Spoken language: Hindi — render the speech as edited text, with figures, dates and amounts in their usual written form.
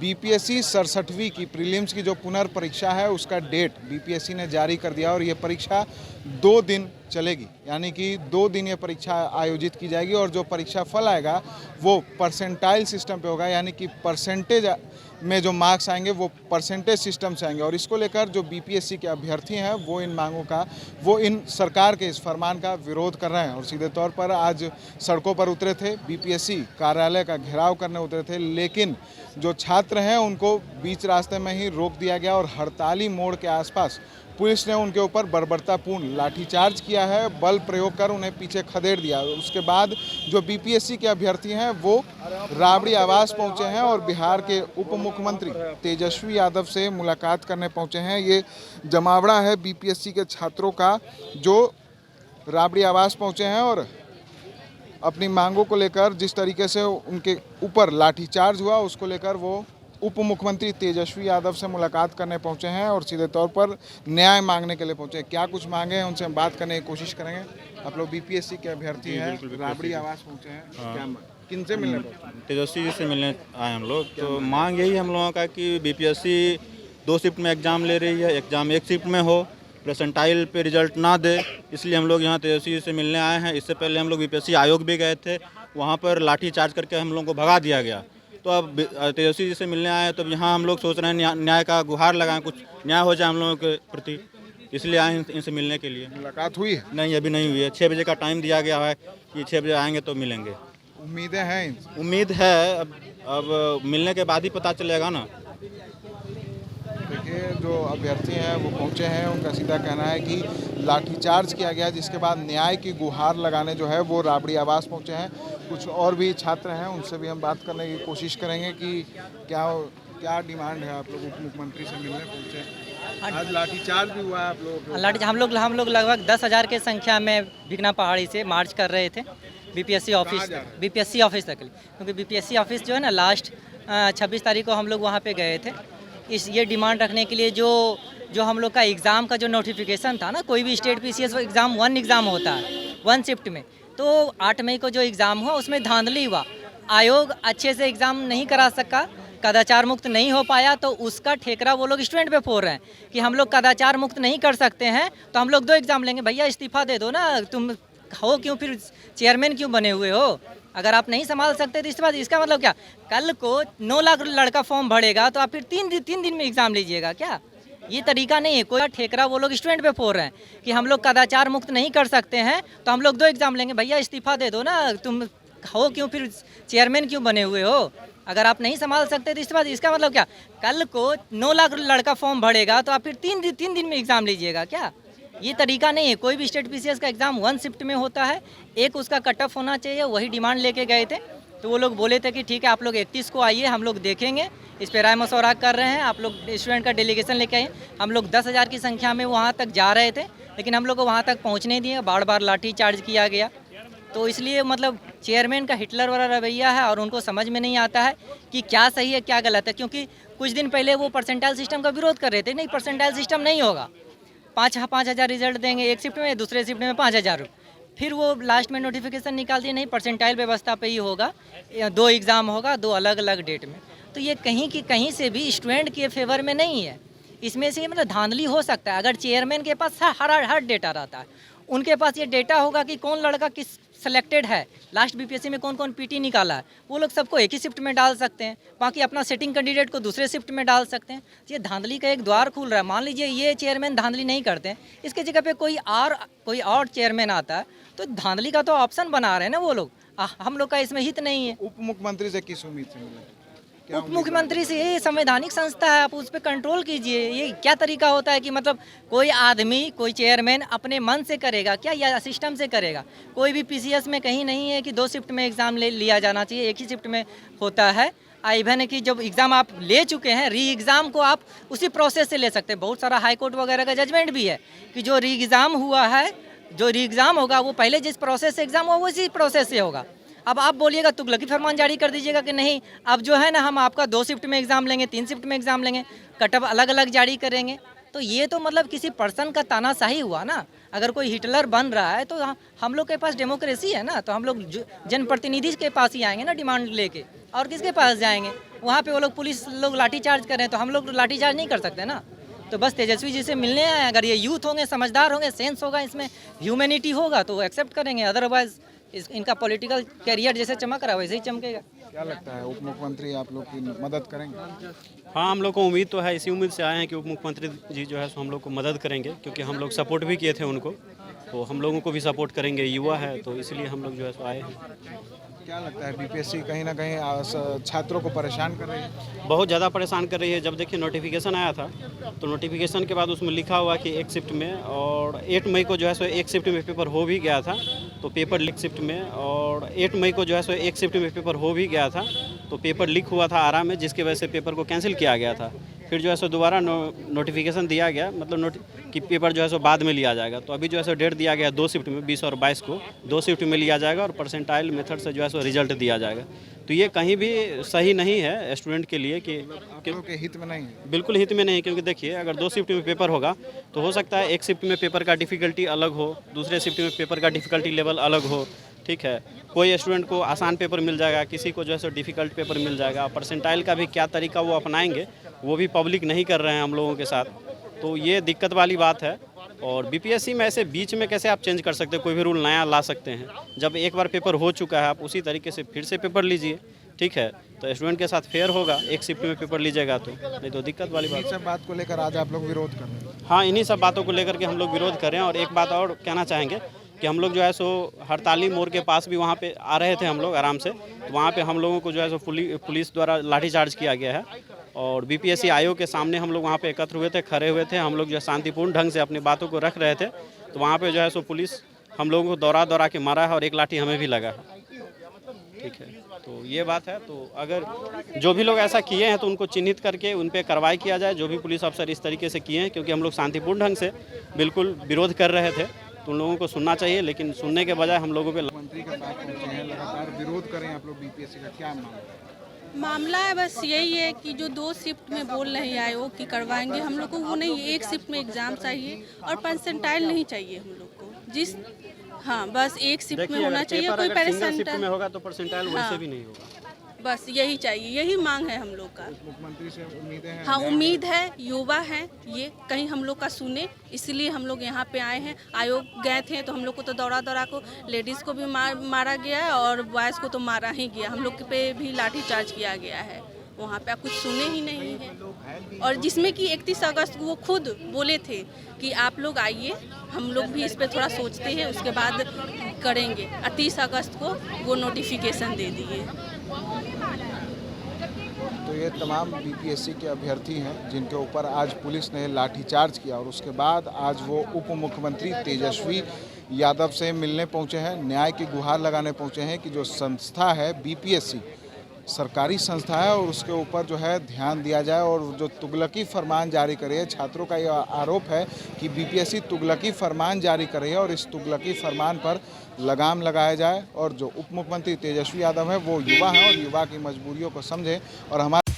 बीपीएससी 67वीं की प्रीलिम्स की जो पुनर्परीक्षा है उसका डेट बीपीएससी ने जारी कर दिया और ये परीक्षा 2 दिन चलेगी, यानी कि 2 दिन ये परीक्षा आयोजित की जाएगी और जो परीक्षा फल आएगा वो परसेंटाइल सिस्टम पे होगा, यानी कि परसेंटेज में जो मार्क्स आएंगे वो परसेंटेज सिस्टम से आएंगे। और इसको लेकर जो बीपीएससी के अभ्यर्थी हैं वो इन सरकार के इस फरमान का विरोध कर रहे हैं और सीधे तौर पर आज सड़कों पर उतरे थे, बीपीएससी कार्यालय का घेराव करने उतरे थे, लेकिन जो छात्र हैं उनको बीच रास्ते में ही रोक दिया गया और हड़ताली मोड़ के आसपास पुलिस ने उनके ऊपर बर्बरतापूर्ण लाठीचार्ज किया है, बल प्रयोग कर उन्हें पीछे खदेड़ दिया। उसके बाद जो बीपीएससी के अभ्यर्थी हैं वो राबड़ी आवास पहुंचे हैं और बिहार के उप मुख्यमंत्री तेजस्वी यादव से मुलाकात करने पहुंचे हैं। ये जमावड़ा है बीपीएससी के छात्रों का जो राबड़ी आवास पहुंचे हैं और अपनी मांगों को लेकर जिस तरीके से उनके ऊपर लाठीचार्ज हुआ उसको लेकर वो उप मुख्यमंत्री तेजस्वी यादव से मुलाकात करने पहुंचे हैं और सीधे तौर पर न्याय मांगने के लिए पहुंचे हैं। क्या कुछ मांगे हैं उनसे हम बात करने की कोशिश करेंगे। आप लोग बीपीएससी के अभ्यर्थी हैं, राबड़ी आवास पहुंचे हैं, क्या किनसे मिलने पहुंचे? तेजस्वी जी से मिलने आए हम लोग। तो मांग यही हम लोगों का कि बीपीएससी 2 शिफ्ट में एग्ज़ाम ले रही है, एग्ज़ाम 1 शिफ्ट में हो, परसेंटाइल पे रिजल्ट ना दे, इसलिए हम लोग यहाँ तेजस्वी जी से मिलने आए हैं। इससे पहले हम लोग बीपीएससी आयोग भी गए थे, वहाँ पर लाठी चार्ज करके हम लोग को भगा दिया गया। तो अब तेजस्वी जी से मिलने आए हैं, तो यहाँ हम लोग सोच रहे हैं न्याय का गुहार लगाएं, कुछ न्याय हो जाए हम लोगों के प्रति, इसलिए आए हैं इनसे मिलने के लिए। मुलाकात हुई है? नहीं, अभी नहीं हुई है। 6 बजे का टाइम दिया गया है कि 6 बजे आएंगे तो मिलेंगे। उम्मीदें हैं? उम्मीद है, अब मिलने के बाद ही पता चलेगा ना। देखिए, जो अभ्यर्थी हैं वो पहुंचे हैं, उनका सीधा कहना है कि लाठीचार्ज किया गया, जिसके बाद न्याय की गुहार लगाने जो है वो राबड़ी आवास पहुंचे हैं। कुछ और भी छात्र हैं, उनसे भी हम बात करने की कोशिश करेंगे कि क्या डिमांड है। आप लोग उप मुख्यमंत्री से मिलने पहुंचे, आज लाठीचार्ज भी हुआ है आप लोग? हम लोग लगभग 10,000 की संख्या में भिगना पहाड़ी से मार्च कर रहे थे बीपीएससी ऑफिस तक, क्योंकि बीपीएससी ऑफिस जो है ना लास्ट 26 तारीख को हम लोग वहाँ पे गए थे ये डिमांड रखने के लिए। जो हम लोग का एग्ज़ाम का जो नोटिफिकेशन था ना, कोई भी स्टेट पीसीएस एग्ज़ाम 1 एग्ज़ाम होता है 1 शिफ्ट में, तो 8 मई को जो एग्ज़ाम हुआ उसमें धांधली हुआ, आयोग अच्छे से एग्ज़ाम नहीं करा सका, कदाचार मुक्त नहीं हो पाया, तो उसका ठेकरा वो लोग स्टूडेंट पे फोड़ रहे हैं कि हम लोग कदाचार मुक्त नहीं कर सकते हैं तो हम लोग 2 एग्ज़ाम लेंगे। भैया इस्तीफ़ा दे दो ना, तुम हो क्यों फिर चेयरमैन क्यों बने हुए हो? अगर आप नहीं संभाल सकते तो इसका मतलब क्या? कल को 9 लाख लड़का फॉर्म भरेगा तो आप फिर 3 दिन में एग्ज़ाम लीजिएगा क्या? ये तरीका नहीं है। कोई ठेकरा वो लोग स्टूडेंट पे फोड़ रहे हैं कि हम लोग कदाचार मुक्त नहीं कर सकते हैं तो हम लोग 2 एग्ज़ाम लेंगे। भैया इस्तीफ़ा दे दो ना, तुम हो क्यों फिर चेयरमैन क्यों बने हुए हो? अगर आप नहीं संभाल सकते तो इसका मतलब क्या? कल को 9 लाख लड़का फॉर्म भरेगा तो आप फिर 3 दिन में एग्ज़ाम लीजिएगा क्या? ये तरीका नहीं है। कोई भी स्टेट पीसीएस का एग्ज़ाम 1 शिफ्ट में होता है, एक उसका कट ऑफ होना चाहिए। वही डिमांड लेके गए थे, तो वो लोग बोले थे कि ठीक है आप लोग 31 को आइए, हम लोग देखेंगे, इस पर राय मशवरा कर रहे हैं, आप लोग स्टूडेंट का डेलीगेशन लेके आइए। हम लोग 10,000 की संख्या में वहाँ तक जा रहे थे, लेकिन हम लोग को वहाँ तक पहुँचने दिए, बार बार लाठी चार्ज किया गया। तो इसलिए मतलब चेयरमैन का हिटलर वाला रवैया है और उनको समझ में नहीं आता है कि क्या सही है क्या गलत है। क्योंकि कुछ दिन पहले वो परसेंटाइल सिस्टम का विरोध कर रहे थे, नहीं परसेंटाइल सिस्टम नहीं होगा, 5,000 रिजल्ट देंगे, 1 शिफ्ट में, दूसरे शिफ्ट में 5,000। फिर वो लास्ट में नोटिफिकेशन निकाल दिए, नहीं परसेंटाइल व्यवस्था पे ही होगा, 2 एग्ज़ाम होगा 2 अलग अलग डेट में। तो ये कहीं से भी स्टूडेंट के फेवर में नहीं है। इसमें से मतलब धांधली हो सकता है। अगर चेयरमैन के पास हर डेटा रहता है, उनके पास ये डेटा होगा कि कौन लड़का किस सेलेक्टेड है, लास्ट बीपीएससी में कौन कौन पीटी निकाला है, वो लोग सबको एक ही शिफ्ट में डाल सकते हैं, बाकी अपना सेटिंग कैंडिडेट को दूसरे शिफ्ट में डाल सकते हैं। ये धांधली का एक द्वार खुल रहा है। मान लीजिए ये चेयरमैन धांधली नहीं करते हैं, इसके जगह पे कोई और चेयरमैन आता है, तो धांधली का तो ऑप्शन बना रहे हैं ना वो लोग। हम लोग का इसमें हित नहीं है। उप मुख्यमंत्री से किस उम्मीद से मिले? उप मुख्यमंत्री से ये संवैधानिक संस्था है, आप उस पर कंट्रोल कीजिए। ये क्या तरीका होता है कि मतलब कोई आदमी कोई चेयरमैन अपने मन से करेगा क्या या सिस्टम से करेगा? कोई भी पीसीएस में कहीं नहीं है कि 2 शिफ्ट में एग्ज़ाम लिया जाना चाहिए, एक ही शिफ्ट में होता है। इवन है कि जब एग्ज़ाम आप ले चुके हैं, री एग्ज़ाम को आप उसी प्रोसेस से ले सकते हैं। बहुत सारा हाई कोर्ट वगैरह का जजमेंट भी है कि जो री एग्ज़ाम हुआ है, जो री एग्ज़ाम होगा वो पहले जिस प्रोसेस से एग्ज़ाम हुआ उसी प्रोसेस से होगा। अब आप बोलिएगा तुगलकी फरमान जारी कर दीजिएगा कि नहीं अब जो है ना हम आपका 2 शिफ्ट में एग्ज़ाम लेंगे, 3 शिफ्ट में एग्ज़ाम लेंगे, कटअप अलग अलग जारी करेंगे, तो ये तो मतलब किसी पर्सन का तानाशाही हुआ ना। अगर कोई हिटलर बन रहा है तो हम लोग के पास डेमोक्रेसी है ना, तो हम लोग जनप्रतिनिधि के पास ही आएंगे ना डिमांड लेके, और किसके पास जाएंगे? वहाँ पे वो लोग पुलिस लोग लाठीचार्ज कर रहे हैं, तो हम लोग लाठीचार्ज नहीं कर सकते ना। तो बस तेजस्वी जी से मिलने आए, अगर ये यूथ होंगे, समझदार होंगे, सेंस होगा, इसमें ह्यूमैनिटी होगा तो एक्सेप्ट करेंगे, अदरवाइज इनका पॉलिटिकल कैरियर जैसे चमक रहा है वैसे ही चमकेगा। क्या लगता है, उप मुख्यमंत्री आप लोग की मदद करेंगे? हाँ, हम लोग को उम्मीद तो है, इसी उम्मीद से आए हैं कि उप मुख्यमंत्री जी जो है सो हम लोग को मदद करेंगे, क्योंकि हम लोग सपोर्ट भी किए थे उनको, तो हम लोगों को भी सपोर्ट करेंगे, युवा है तो इसलिए हम लोग जो है सो आए हैं। क्या लगता है बीपीएससी कहीं ना कहीं छात्रों को परेशान कर रही है? बहुत ज़्यादा परेशान कर रही है। जब देखिए नोटिफिकेशन आया था तो नोटिफिकेशन के बाद उसमें लिखा हुआ कि एक शिफ्ट में, और 8 मई को जो है सो एक शिफ्ट में पेपर हो भी गया था, तो पेपर लीक शिफ्ट में, और 8 मई को जो है सो एक शिफ्ट में पेपर हो भी गया था, तो पेपर लीक हुआ था आरा में, जिसकी वजह से पेपर को कैंसिल किया गया था। फिर जो है सो दोबारा नोटिफिकेशन दिया गया, मतलब कि पेपर जो है सो बाद में लिया जाएगा। तो अभी जो है सो डेट दिया गया 2 शिफ्ट में, 20 और 22 को 2 शिफ्ट में लिया जाएगा, और परसेंटाइल मेथड से जो है सो रिजल्ट दिया जाएगा। तो ये कहीं भी सही नहीं है स्टूडेंट के लिए कि आप लोगों के हित में नहीं है। बिल्कुल हित में नहीं, क्योंकि देखिए अगर 2 शिफ्ट में पेपर होगा तो हो सकता है एक शिफ्ट में पेपर का डिफ़िकल्टी अलग हो, दूसरे शिफ्ट में पेपर का डिफ़िकल्टी लेवल अलग हो, ठीक है। कोई स्टूडेंट को आसान पेपर मिल जाएगा, किसी को जो है सो डिफ़िकल्ट पेपर मिल जाएगा। परसेंटाइल का भी क्या तरीका वो अपनाएंगे वो भी पब्लिक नहीं कर रहे हैं हम लोगों के साथ, तो ये दिक्कत वाली बात है। और बीपीएससी में ऐसे बीच में कैसे आप चेंज कर सकते हैं, कोई भी रूल नया ला सकते हैं? जब एक बार पेपर हो चुका है आप उसी तरीके से फिर से पेपर लीजिए, ठीक है, तो स्टूडेंट के साथ फेयर होगा। एक शिफ्ट में पेपर लीजिएगा तो, नहीं तो दिक्कत वाली बात। इस सब बात को लेकर आज आप लोग विरोध कर रहे हैं? हाँ, इन्हीं सब बातों को लेकर के हम लोग विरोध कर रहे हैं। और एक बात और कहना चाहेंगे कि हम लोग जो है सो हड़ताली मोड़ के पास भी वहाँ पे आ रहे थे हम लोग आराम से, तो वहाँ पे हम लोगों को जो है सो पुलिस द्वारा लाठीचार्ज किया गया है, और बीपीएससी आयोग के सामने हम लोग वहाँ पे एकत्र हुए थे, खड़े हुए थे, हम लोग जो है शांतिपूर्ण ढंग से अपनी बातों को रख रहे थे, तो वहाँ पे जो है सो पुलिस हम लोगों को दौड़ा के मारा है, और एक लाठी हमें भी लगा है, ठीक है। तो ये बात है। तो अगर जो भी लोग ऐसा किए हैं तो उनको चिन्हित करके उन पर कार्रवाई किया जाए, जो भी पुलिस अफसर इस तरीके से किए हैं, क्योंकि हम लोग शांतिपूर्ण ढंग से बिल्कुल विरोध कर रहे थे, तो उन लोगों को सुनना चाहिए, लेकिन सुनने के बजाय हम लोगों पे मंत्री के पास पहुंचे हैं, लगातार विरोध करें आप लोग बीपीएससी का, क्या मामला है? बस यही है कि जो 2 शिफ्ट में बोल रहे हैं आयोग की करवाएंगे, हम लोग को वो नहीं, एक शिफ्ट में एग्ज़ाम चाहिए, और परसेंटाइल नहीं चाहिए हम लोग को। जिस हाँ, बस एक शिफ्ट में होना चाहिए, कोई परसेंटाइल में होगा तो परसेंटाइल वैसे हाँ। भी नहीं होगा। बस यही चाहिए, यही मांग है हम लोग का। मुख्यमंत्री से उम्मीदें हैं? हाँ, उम्मीद है, युवा हैं ये, कहीं हम लोग का सुने, इसलिए हम लोग यहाँ पे आए हैं। आयोग गए थे तो हम लोग को तो दौड़ा को लेडीज़ को भी मारा गया है, और बॉयज़ को तो मारा ही गया, हम लोग पे भी लाठी चार्ज किया गया है। वहाँ पे आप कुछ सुने ही नहीं है। और जिसमें कि 31 अगस्त को वो खुद बोले थे कि आप लोग आइए, हम लोग भी इस पे थोड़ा सोचते हैं, उसके बाद करेंगे। 30 अगस्त को वो नोटिफिकेशन दे दिए। तो ये तमाम बीपीएससी के अभ्यर्थी हैं जिनके ऊपर आज पुलिस ने लाठीचार्ज किया, और उसके बाद आज वो उप मुख्यमंत्री तेजस्वी यादव से मिलने पहुंचे हैं, न्याय की गुहार लगाने पहुंचे हैं कि जो संस्था है बीपीएससी सरकारी संस्था है, और उसके ऊपर जो है ध्यान दिया जाए, और जो तुगलकी फरमान जारी करे है। छात्रों का यह आरोप है कि बीपीएससी तुगलकी फरमान जारी कर रही है, और इस तुगलकी फरमान पर लगाम लगाया जाए, और जो उप मुख्यमंत्री तेजस्वी यादव है वो युवा हैं, और युवा की मजबूरियों को समझें। और हमारे